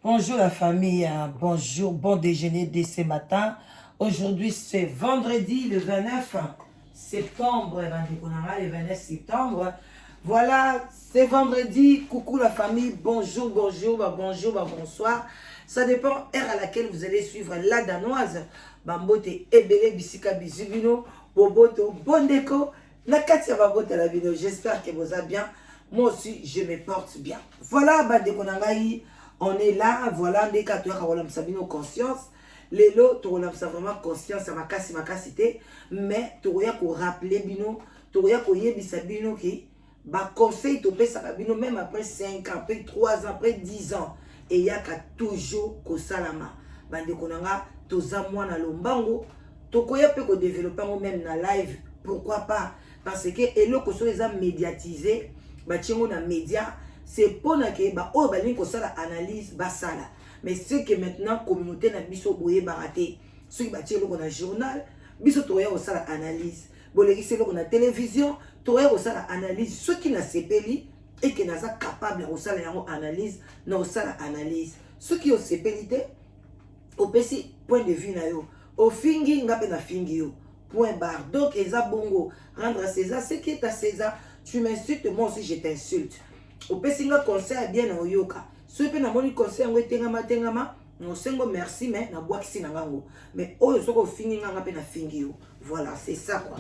Bonjour la famille, bonjour, bon déjeuner dès ce matin. Aujourd'hui c'est vendredi le 29 septembre, le 29 septembre. Voilà, c'est vendredi, coucou la famille, bonjour, bonjour, bonjour, bonsoir. Ça dépend heure à laquelle vous allez suivre la danoise. Bambote ebele bisika bizibino, boboto bondeko, la katia babote la vidéo. J'espère que vous allez bien. Moi aussi, je me porte bien. Voilà, bandeko nangai. On est là, voilà, des cas, tu as nos conscience. Les lots, tu as vraiment conscience, ça m'a cassé, mais tu as rappeler bino, tu as bino qui, bah, conseil, tu as bino, même après 5 ans, après 3 ans, après 10 ans, et il y a toujours que salama. Bande konanga, tu as moi na lombango, tu as développer même na live, pourquoi pas? Parce que, et l'eau, que soit médiatisé, bah, tu as média. C'est pour que ba o ba linko sala analyse ba sala mais ce que maintenant communauté na biso boye baraté ceux qui bâtir le na journal biso toya au sala analyse boleki c'est le na télévision toya au sala analyse ceux qui na sepeli et qui n'a pas capable au sala yango analyse na au sala analyse ceux qui au sepelité au pesi point de vue na yo au fingi ngabe na fingi yo point barre donc eza bongo rendre à César ce qui est à César. Tu m'insultes, moi aussi je t'insulte. Au pesinga conseil bien na oyoka. So pe na moni conseil ngo tengama, no sengo merci mais na boakisi na ngango. Mais oyo soko fingi nganga pe na fingi yo. Voilà, c'est ça quoi.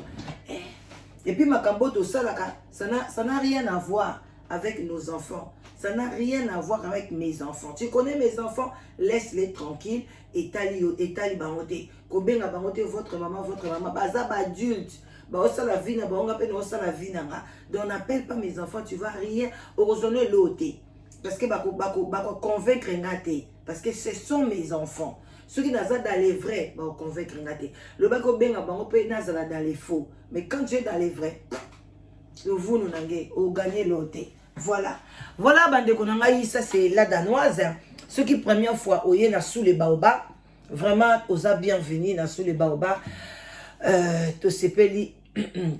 Et puis makambo to salaka, ça n'a rien à voir avec nos enfants. Ça n'a rien à voir avec mes enfants. Tu connais mes enfants, laisse-les tranquilles et tali bangote. Kobenga bangote votre maman, baza ba adulte. Donc n'appelle pas mes enfants, tu vas rien raisonner l'autre. Parce que convaincre ngate. Parce que ce sont mes enfants. Ceux qui n'ont pas dans les vrais, convaincre ngate. Le bako benga bango pe nazala dans les faux. Mais quand tu es dans les vrais, vous nous n'avez gagné l'autre. Voilà. Voilà bande konanga ça c'est la danoise. Ceux qui première fois oye na sous les baobas, vraiment osa bienvenue na sous les baobas. To sepeli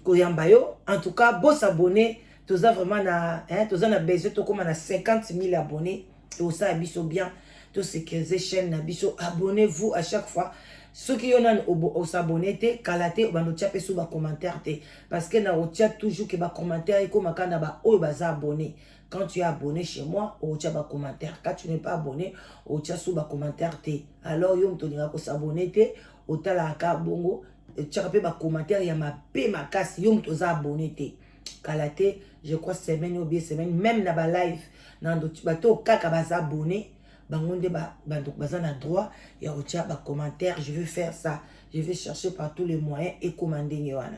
Koyambayo. En tout cas, beau s'abonner. Tu as vraiment na besoin de comme 50 000 abonnés. Et aussi, abisso bien. Tout ce que ces chaînes abisso. Abonnez-vous à chaque fois. Ceux qui ont s'abonner, kalate, ou bano tchape sous bas commentaire. Parce que na otia toujours que bas commentaire et comme akana ba ou baza abonné. Quand tu es abonné chez moi, ou tcha bas commentaire. Quand tu n'es pas abonné, ou tcha sous bas commentaire. Alors, yom tonira ko s'abonner, ou tala ka bongo. Tu as pas commentaire, il y a ma paix, ma casse, yom toza abonné te. Kalate, je crois semaine ou bien semaine, même na ba live, nan do bato kaka baza abonné, bangonde baza na droit, il y a aussi ba commentaire, je veux faire ça, je vais chercher par tous les moyens et commander yoana.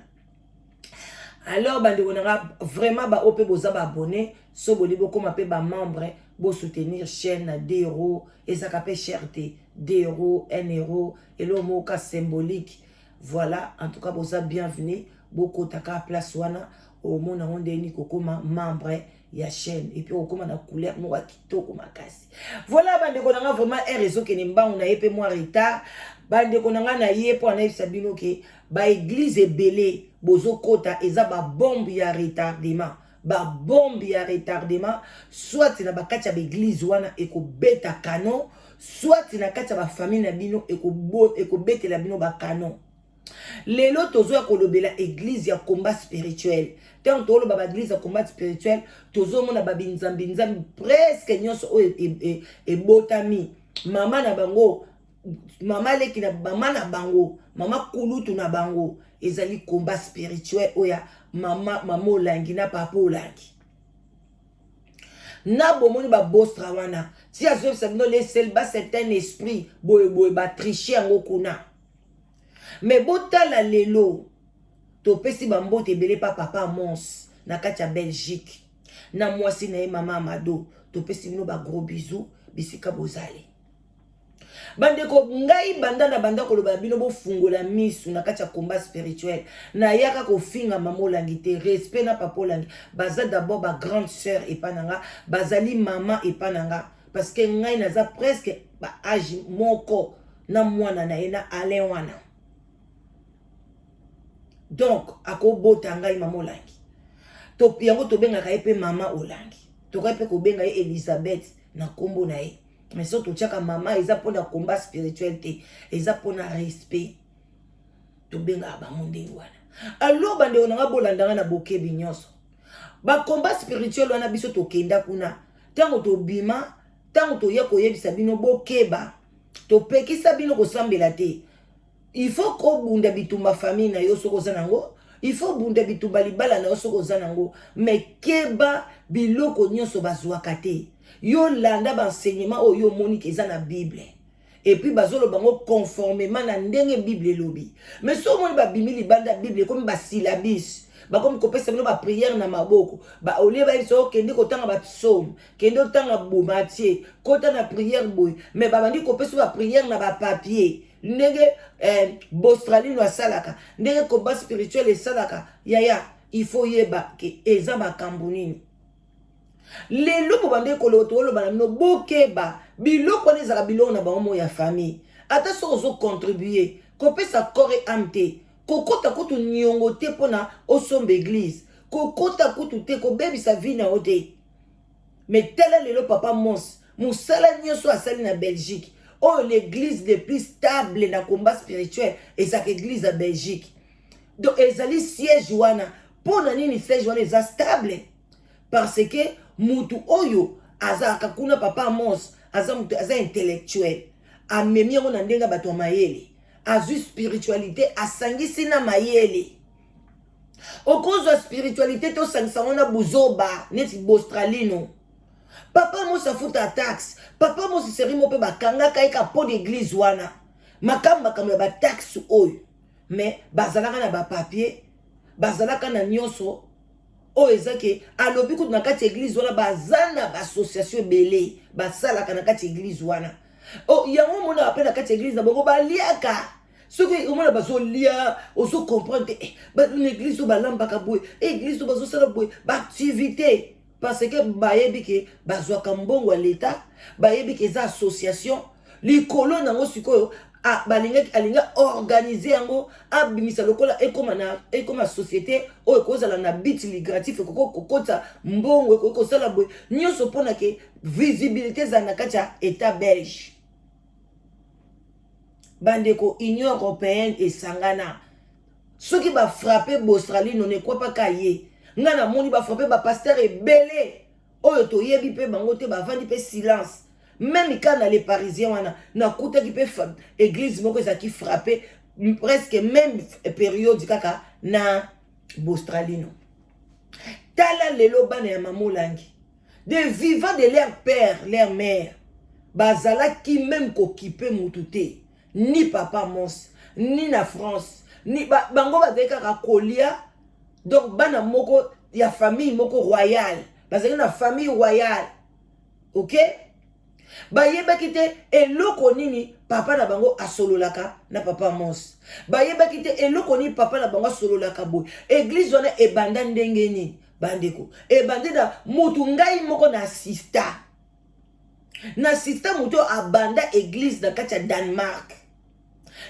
Alors bande konanga vraiment ba opé boza ba abonné, so boli boko mape ba membre, bo soutenir chaîne 2 euros, et ça capé cherté 2 euros, 1 euro, et le mot cas symbolique. Voilà, en tout cas, vous êtes bienvenue. Beaucoup de place wana au monde on deni kokoma membre ya chaîne et puis okoma na couleur mo kitoko makasi. Voilà bande konanga vraiment un réseau que nimba on a épé moi retard. Bande konanga na yé pour na sabino ke ba église ebelé bozo kota eza ba bombe ya retardement. Ba bombe ya retardement soit na ba kati ya église wana eko beta canon soit na kati ya ba famille na bino eko beta la bino ba canon. Les lots tozo ya kolobela église ya combat spirituel. Tant tolo baba église ya combat spirituel, tozo mona babinzambinza presque nyonso o e botami. Mama na bango, mama leki na mama na bango, mama kulutu na bango, ezali combat spirituel oya mama olangi na papa olangi. Na bomoni ba bostra wana. Si azo sabino les sel ba certain esprit boye ba tricher ngo kuna. Mais botala lelo to pesi bambo te belé pa papa mons na katia Belgique na mwasi na mama Amado to pesi bino ba gros bisous bisika bozale bande ko ngai banda ko loba bino bo fungola misu na katia combat spirituel na yaka ko finga mama olangi te respect na papa olangi baza d'abord ba grande sœur et pananga bazali mama et pananga parce que ngai naza presque ba âge moko na mwana na ena ale wana. Donc, ako bota ngai mama olangi. To yango to benga ka epe mama olangi. To ka epe ko benga Elisabeth na kombo na ye. mais surtout tchaka maman eza pona combat spiritualité eza pona respect to benga ba monde wana alors bande onanga bolandanga na bokebi nyonso ba combat spirituel wana biso to kenda kuna tango to bima tango to ya koyebisa bino bokeba to pekisa bino kosambela te il faut ko bunda bitumba famille na yo soko zanango il faut bunda bitumba libala na yo soko zanango mais keba biloko nyonso bazwaka te yo landa ba enseignement o yo monique eza na Bible et puis bazolo bango conformément na ndenge Bible lobi mais so moni ba bimili banda Bible comme ba syllabus ba comme kopesa bino ba prière na maboko ba olie ba iso kende kotanga ba psaume kende kotanga bomatier kota na prière boy mais ba bandi kopesa ba prière na ba papier ndenge bostralino asalaka ndenge combat spirituel esalaka yaya il faut yeba ke eza makambo nini lelo bobande kolotolo bana no bokeba biloko nezaka biloko na bango ya famille ata so ozo contribuer kopesa corps ante kokota kutu nyongo te pona osombe église kokota kutu te kobebisa vie na ote mais tela lelo papa mons musala nyonso asali na Belgique oh l'église le plus stable na combat spirituel et ça église à Belgique donc ezali siège wana pona nini siège wana eza stable parce que mutu oyo azaka kuna papa mons aza mutu aza intellectuel amemi yango na ndenga bato mayele azu spiritualité asangisi na mayele okozwa spiritualité to sangisa na buzoba neti bostralino papa mons afuta taxe papa mons seri mo pe bakanga kaika po d'église wana makamba ya ba taxe oyo mais bazalaka na ba papier bazalaka na nyonso o ezake alobi kutu na kati église wana bazana ba association belé basalaka na kati église wana o yango mona apena na kati église na bongo baliaka soki omona bazolia ozo comprendre ba une église ba lambaka boy église bazo sala boy ba activité parce que bayebi ke bazwaka mbongo ya l'état bayebi ke za association likolo nango sikoyo alinga organiser yango abimisa lokola ekoma société o ekozala na bit ligratif kokota mbongo ekosala boy nyonso pona ke visibilité za na kati ya état belge bandeko union européenne esangana soki ba frapper bostrali non ekwa pa kaye ngana moni ba frapper ba pasteur ebele oyo to yebi pe bango te ba vandi pe silence même quand les parisiens wana na kuta ki pe église moko za ki frapper presque même période kaka na bostralino tala lelo bana ya mamolangi des vivants de leur père leur mère bazala ki même kokipe mututé ni papa mons ni na France ni bango bazeka ka kolia donc bana moko ya famille moko royale bazali na famille royale OK bayebaki te eloko nini papa na bango asololaka na papa mons bayebaki te eloko nini papa na bango asololaka boy église wana ebanda ndenge nini bandeko ebande na mutu ngai moko na sista mutu abanda église na kati ya Danemark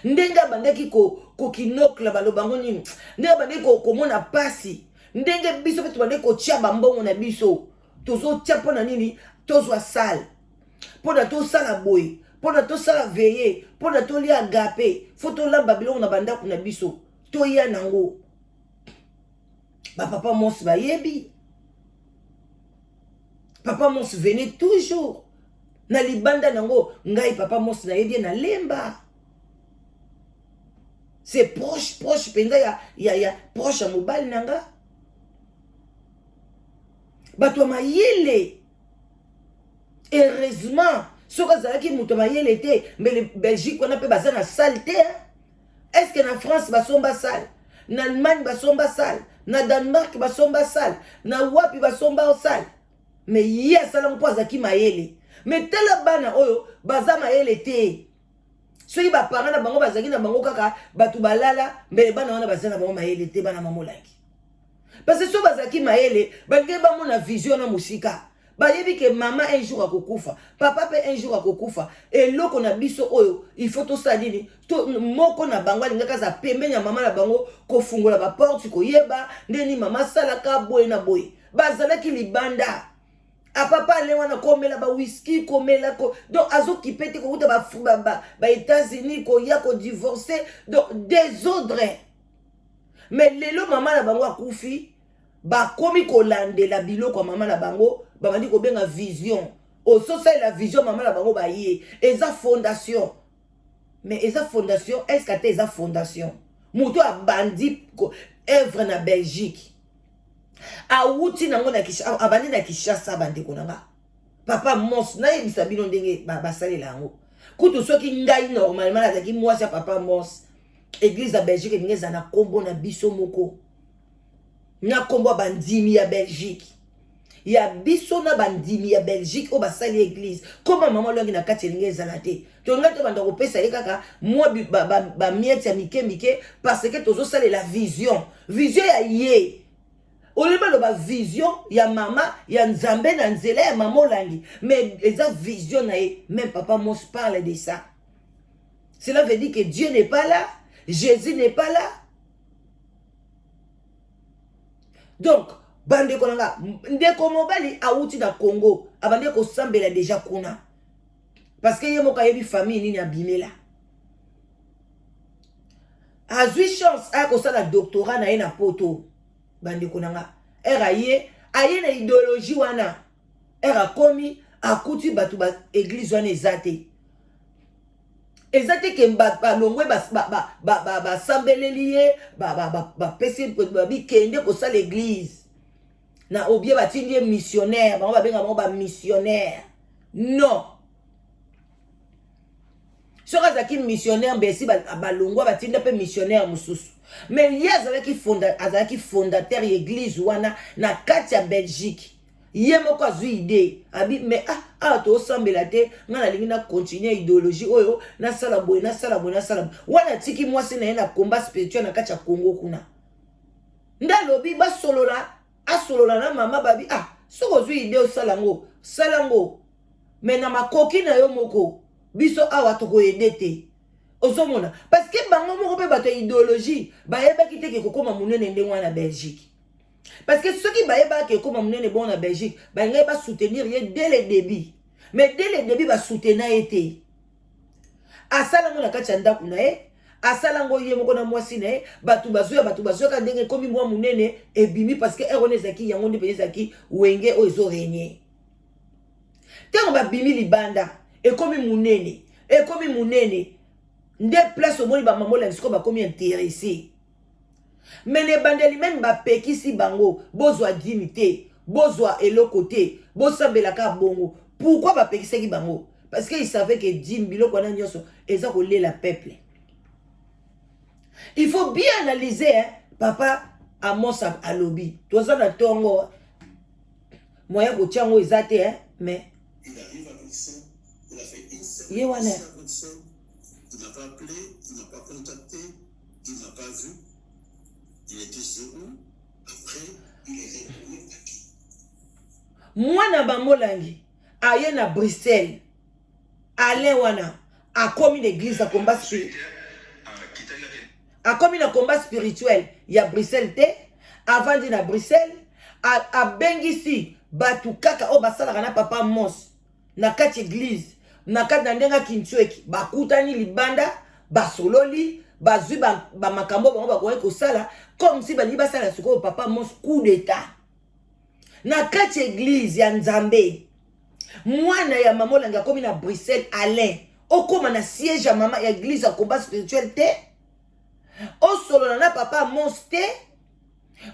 ndenga bandaki ko kinokla balobango nini ndenga bandaki komona pasi ndenge biso pe tubandeki kotia bambongo na biso tozotia mpona nini tozwa sale pona to sala boy pona to sala veiller pona to lia agape faut to lamba bilongo na bandako na biso to ya nango ba papa mons bayebi papa mons venait toujours na libanda nango ngai papa mons na yebi na lemba c'est proche penza ya proche mobile nanga bato mayele heureusement ce que ça qui muto mayele te mais le Belgique on a pe bazana saleté est-ce que na France basomba sale na Allemagne basomba sale na Danemark basomba sale na wapi basomba sale mais ya sala mpoza ki mayele mais tala bana oyo baza mayele te soki ba parents na bango bazaki na bango kaka batu balala mais bana wana bazana bango mayele te bana mamolaki parce que so bazaki mayele bange ba mona vision na musika bayebi ke mama un jour akokufa papa pe un jour akokufa eloko na biso oyo il faut to sadini to moko na bango alingaka za pembeni ya mama na bango kofungola ba porte koyeba ndeni mama salaka boye na boye bazalaki libanda A papa le wana komela ba whisky komela ko donc azo kipete ko uta ba États-Unis ko ya ko divorcer donc désordre. Mais lelo maman na bango akufi ba komi ko landela biloko maman na bango ba bandi ko benga vision. O so ça la vision maman na bango ba yé eza fondation. Mais eza fondation est-ce que eza fondation? Muto a bandi ko œuvre na Belgique. A wuti nango na Kinshasa abandi na Kinshasa bande konanga papa mos na yebisa bino ndenge basalela yango kutu soki ngai normalement azaki mwasi ya papa mos église ya Belgique ndenge na kombo na biso moko na kombo bandimi ya Belgique ya biso na bandimi ya Belgique o basali église koma mama longi na kati ndenge ezala te to ngate banda ko pesa ye kaka mwa ba miette ya mike parce que tozo salela vision ya ye. Oleba loba vision ya mama ya nzambe na nzela ya mama olangi mais eza vision na ye même papa Mos parle de ça. Cela veut dire que Dieu n'est pas là, Jésus n'est pas là. Donc bande konanga ndeko mobali awuti na Congo abande ko sambela déjà kuna parce que ye moka yebi famille nini abimela azui chance a ko sala doctorat na ye na poto. Bande konanga era ye aye na idéologie wana era komi akuti batu ba église wana ezate ke ba longwe ba sambeleli ye ba pesi ba bikende ko sala église na obie batindi missionnaire bango ba benga ba missionnaire non soka zaki missionnaire mbesi ba longwa batindi pe missionnaire mususu. Mais il y a qui fondateur l'église wana na kati ya Belgique. Yé moko azui idée. Abi mais to sambela te ngana lingi na continuer idéologie oyo na sala boy na sala boy na sala. Wana tiki mwasi na combat spirituel na kati ya Congo kuna. Ndalobi ba solola na mama babi soko zui idée o salango. Mais na makoki na yo moko biso awa to ko edete. Osomona parce que bango moko pe bato idéologie bayeba kite ke kokoma munene ndengwa na Belgique parce que ceux qui bayeba ke kokoma munene bon na Belgique ba ngai ba soutenir ye dès le début mais dès le début ba soutenir été asala ngona kati ndaku na ye asala ngo ye moko na mwasi na ye batu bazoya ka ndenge komi mwa munene ebimi parce que erone zaki yango ndi pe zaki wenge o ezo régner tango ba bimi libanda ekomi munene nde place au moni ba mamola nsko ba komi intéressé mais les bandeli même ba pekisi bango bozwa dignité bozwa elokoté bosambela ka bongo pourquoi ba pekisaki bango parce que il savait que dim biloko na nyoso eza ko lela peuple. Il faut bien analyser papa Amos alobi toza na tongo moya ko tiango ezate mais il arrive à Bruxelles, il a fait une semaine à Bruxelles. Il n'a pas appelé, il n'a pas contacté, il n'a pas vu. Il était chez eux. Après, il est retourné à qui? Moi, na Bamolangi, aye na Bruxelles, ale wana, a commis l'église à combat spirituel. A commis le combat spirituel, il y a Bruxelles te, avant de na Bruxelles, a Bengisi, batu kaka o basala kana papa Mos, na kati église. Na kati na ndenga Kinchweki bakutani libanda basololi bazui ba makambo bango bakoye kosala comme si bali basala siko papa Mos coup d'état na kati église ya Nzambe mwana ya mamolanga komi na Bruxelles Alain okoma na siège ya mama ya église ya combat spirituel te o solo na papa Mos te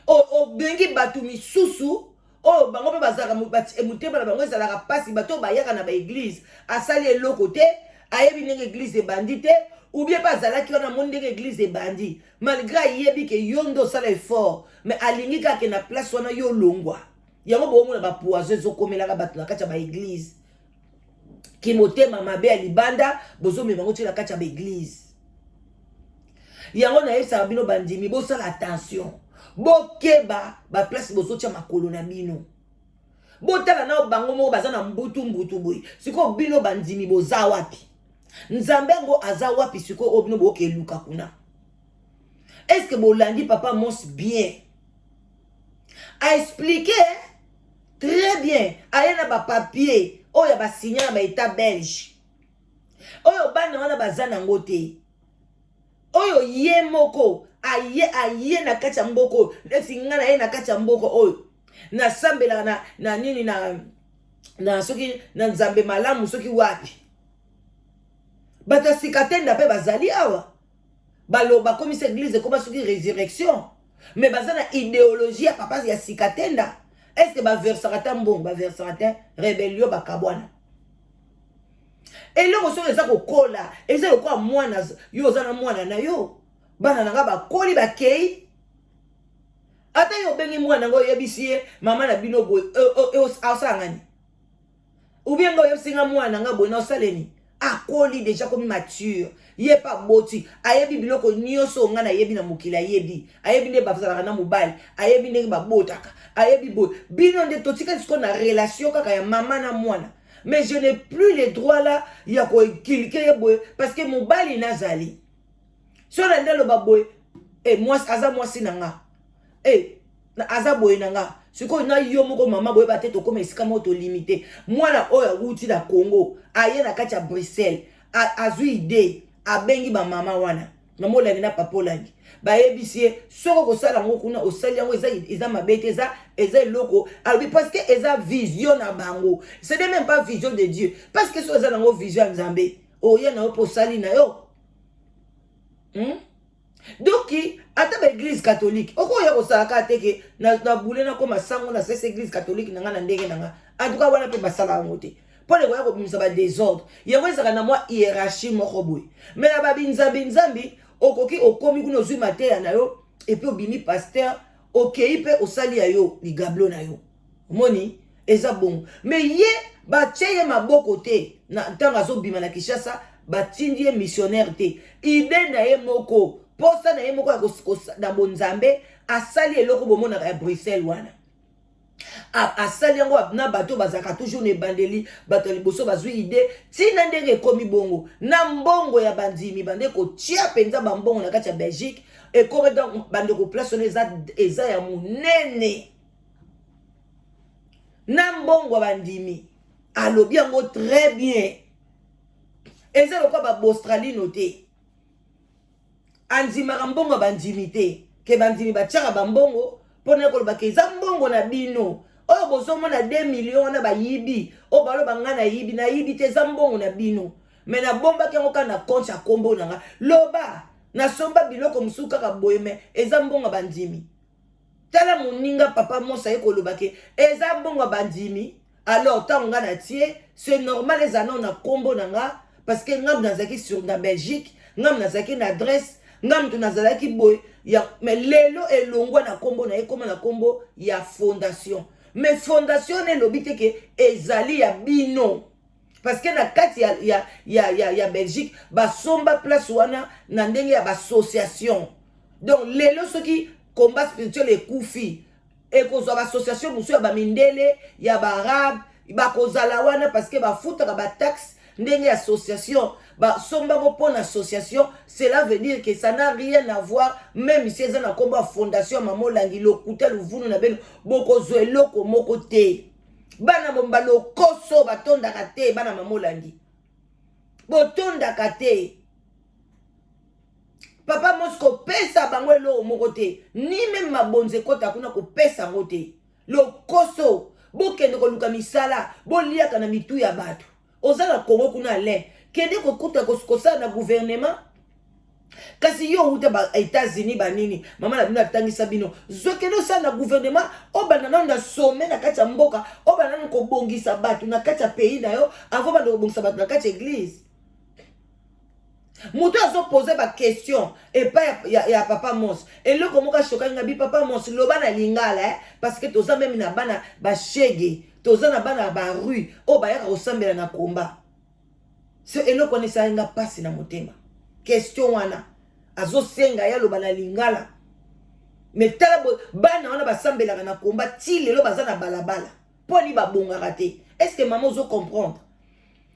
o bengi batu misusu oh bango pe bazaka muteba na bango ezalaka pasi bato bayaka na ba église asali eloko te ayebi ndenge église ebandi te ou bien pas azalaki wana moni ndenge église ebandi malgré ayebi ke yo ndo osala effort mais alingi kaka na place wana yo longwa yango boomona bapoison ezokomelaka bato na kati ya ba église kimotema mabe ya libanda bozomema bango tie na kati ya ba église yango nayebisaka bino bandimi bosala attention bokeba ba place bozotia makolo na bino botala na bango moko baza na mbutu boy siko bino bandimi boza wapi nzambe ngo aza wapi siko obino boke luka kuna est-ce que bolandi papa Mos bien a expliquer très bien ayena ba papier oyo ba signer ba état belge oyo bana wana bazana ngote oyo ye moko aye na kati ya mboko neti nga na ye na kati ya mboko oyo nasambela na nini na soki na nzambe malamu soki wapi bato sikatenda pe bazali awa baloba komisa église koma soki résurrection mais baza na idéologie ya papa ya sikatenda est-ce que baversaka ta mbongo baversaka te rébellion bakabwana eloko soki eza kokola eza lokola mwana yo oza na mwana na yo bana nanga bakoli bakei ata yo obengi mwana ngo oyebisi ye mama na bino boye osala ngani ubien nga oyebisi nga mwana nga boye na osaleni akoli deja komi mature ye pa boti ayebi biloko nyonso nga na yebi na mokili ayebi nde bazalaka na mobali ayebi ndenge babotaka ayebi boye bino nde totika siko na relation kaka ya mama na mwana mais je n'ai plus le droit là ya koekilike ye boye parce que mobali nazali so na nde aloba boye aza mwasi na nga aza boye na nga sikoyo na yo moko mama boye bate tokoma esika moko tolimite mwana oyo awuti na Congo aye na kati ya Bruxelles azwi ide abengi bamama wana na molangi na papa olangi bayebisi ye soko kosala yango kuna osali yango eza mabe te eza eloko alobi parce que eza vision na bango ce n'est même pas vision de Dieu parce que so eza nango vision ya Nzambe oye na yo mpo osali na yo donc ata ba église catholique okoya kosalaka teke na bule na koma sango na sese église catholique nanga na ndenge nanga en tout cas wana pe basala yango te po le koya kobimisa ba désordre yango ezaka na mwa hiérarchie moko boye mais na babinzambi okoki okomi kuna ozwi mateya na yo epuis obimi pasteur okei pe osali ya yo ligablo na yo omoni eza bongo mais ye batie ye maboko te na ntango azobima na Kinshasa batindi ye missionnaire te ide na ye moko posa na ye moko ya na bonzambe asali eloko bomonaka ya Bruxelles wana asali yango na bato bazaka toujours na ebandeli bato liboso bazwi ide tina ndenge ekomi bongo na mbongo ya bandimi bande kotia penza bambongo na kati ya Belgique ekome donc bande ko place eza ya munene na mbongo ya bandimi alobi yango très bien eza lokola ba-Australie noté andimaka mbongo bandimi te ke bandimi batiaka bambongo mpona kolobaka eza mbongo na bino oyo bozomona 2 millions wana bayibi oyo baloba nga nayibi te eza mbongo na bino me nabombaki yango kaka na compte ya kombo nanga loba nasomba biloko mosusu kaka boye me eza mbongo bandimi tala moninga papa mosa ye kolobake eza mbongo bandimi alors ntango nga na tie c'est normal eza nao na kombo nanga parce que ngam nazalaki sur na Belgique ngam nazalaki na adresse ngam tu nazalaki boy ya mais lelo elongwa na kombo na ekoma na kombo ya fondation mais fondation ne lobite ke ezali ya bino parce que na kati ya Belgique basomba place wana na ndenge ya association donc lelo soki combat spirituel ekufi ekozwa ba association musu ya ba mindele ya ba arabe bakozala wana parce que bafutaka ba taxe ndenge association ba somba pour association cela veut dire que ça n'a rien à voir même si c'est na komba fondation mamo langi lokuta luvunu na beno boko zoeloko moko te bana bomba lokoso batonda kate bana mamo langi botonda kate papa mosko pesa bango elo moko te ni même mabonze kota kuna ko pesa ngote lokoso bokende ko luka misala boliaka na mitu ya bato ozala Congo kuna le kende kokuta kosala na gouvernement kasi yo uta ba États-Unis banini mama na bino atangisa bino zokende osala na gouvernement obana na sommet na kati ya mboka obana na kobongisa bato na kati ya pays na yo avant bana kobongisa bato na kati ya église mutu azopose ba question epa ya papa Mons eloko moka shoka ngabi papa Mons loba na lingala parce que toza même na bana ba shege toza na bana ba rue o ba yaka kosambela na komba so eloko ne sainga pasi na motema question wana azosenga ya loba na lingala mais tala bana wana basambelaka na komba ti lelo baza na balabala poni babongaka te est-ce que maman ozo comprendre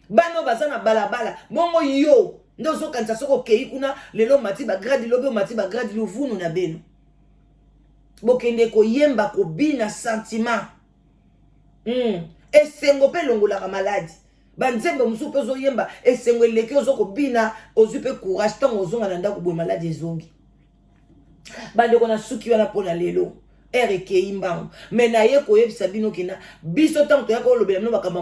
bana baza na balabala bongo yo ndo zo kanisa soko kei kuna lelo mati ba grade lobe mati ba grade luvunu na beno bokende ko yemba ko bina sentiment esengo pe longola ka maladi banzembe musu pe zo yemba esengo eleki ozo ko bina ozu pe courage tant ozonga na ndako bo maladi ezongi bande kona suki wana pona lelo ereke imbango me na ye ko yebisa bino kina biso tant to yako lobela no bakamba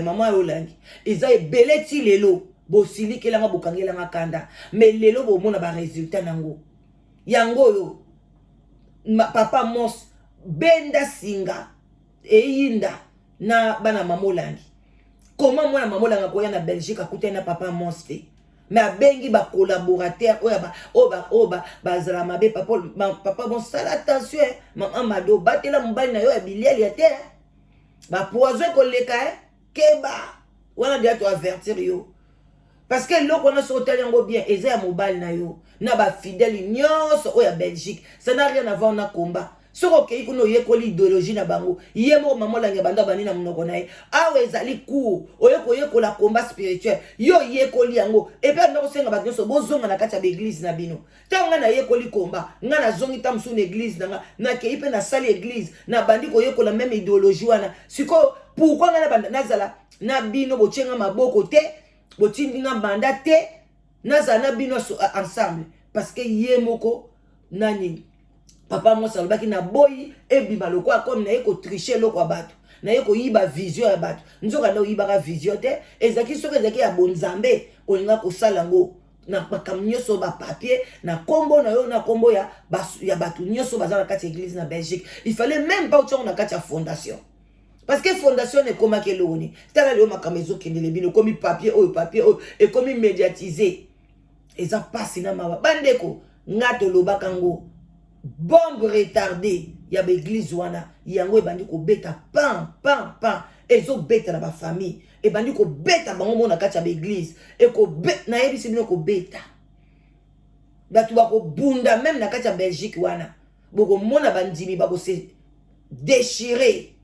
mama yolangi eza ebele ti lelo bosili kelanga bokangela ngakanda me lelo bo mona ba résultat nango yango yo papa mos benda singa eyinda na bana mamolangi comment moi na mamolangi koya na Belgique akuta na papa mos te mais abengi ba collaborateur oba bazala mabe papa bon sala attention maman mado batela mobali na yo ya bilieli te ba poison koleka keba wana dia to avertir yo parce que loko na so hotel yango bien eza ya mobali na yo na ba fidèle nyonso o ya Belgique ça n'a rien à voir na combat soko kei kuno yekoli idéologie na bango yemo mamolangi banda bani na munoko na ye awe ezali cours oyekola combat spirituel yo yekoli yango et puis ndako senga ba nyonso bozonga na kati ya église na bino tanga na yekoli combat nga na zongi tamsu na église na kei pe na salle église na bandi ko yekola même idéologie wana siko pourquoi nga na banda nazala na bino bochenga maboko te botindi nga banda te nazala na bino ensemble parce que yemoko nani papa moi salobaki na boyi ebima lokwa comme na yeko tricher lokwa bato na yeko yiba vision ya bato nzoka na yibaka vision te ezaki soki ezaki ya bonzambe olinga kosala ngo na makambo nyonso ba papier na kombo na yo na kombo ya bato nyonso baza na kati ya église na Belgique il fallait même pas otonga na kati ya fondation parce que fondation ne koma ke loni tala leo makambo ezokendele bino komi papier oyo et komi médiatisé eza pasi na mawa bandeko ngato lobaka ngo bombe retardée ya ba église wana yango ebandi ko beta pan ezo beta na ba famille ebandi ko beta bango mona kati ya ba église e ko na yebisi bino ko beta batu ba ko bunda même na kati ya Belgique wana boko mona bandimi ba ko se déchirer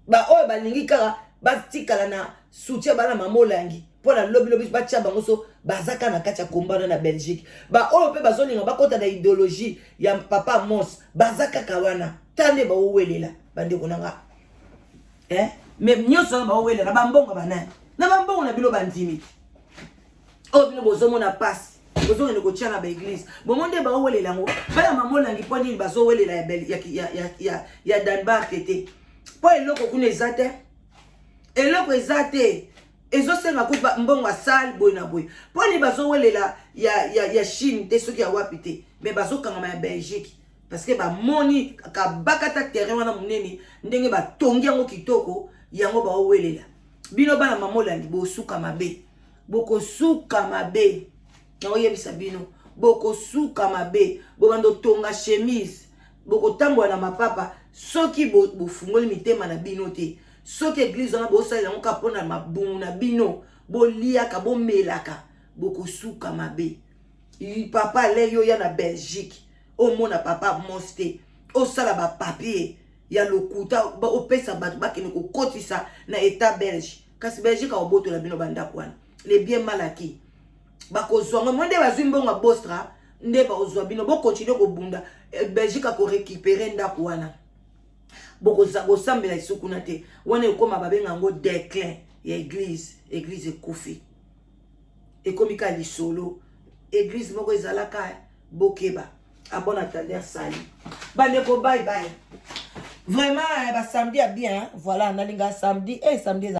ba oyo balingi kaka batikala na soutien bana mamolangi pona lobi batia bango so bazaka na kati ya kombana na Belgique ba oyo pe bazolinga bakota na idéologie ya papa mos bazaka kawana tande ba owelela bande konanga mais nyoso ba owelela ba mbongo banani na ba mbongo na bino bandimi o bino bozomo na passe bozomo ne ko tia na ba église bomonde ba owelela ngo bana mamolangi poni bazo welela ya Denmark te po eloko kuna ezate eloko ezate ezosenga kuba mbongo asal boy na boy poni bazowelela ya Chine te soki ya wapi te mais bazokanga ya Belgique parce que ba moni ka bakata terrain wana munene ndenge batongi yango kitoko yango ba owelela bino bana mamolangi bosuka mabe boko suka mabe na oyebisa bino boko suka mabe bobando tonga chemise boko tambola na mapapa soki bofungoli mitema na bino te soki église wana bosalela ngo kapona mabumu na bino boliaka bomelaka bokosuka mabe papa le yo ya na Belgique omona papa moste osala ba papier ya lokuta opesa bato bakene kokotisa na état belge kasi Belgique obotola bino bandako wana les bien mal acquis bakozwa mwende bazwi mbongo bostra nde bazwa bino bokontinue kobunda Belgique ko récupérer ndako wana bokosambela isukuna te wana ekoma babenga ngo déclin ya église ekufi ekomi ka lisolo église moko ezalaka bokeba a bon attendeur sali bandeko bye vraiment ba samedi a bien voilà nalinga samedi samedi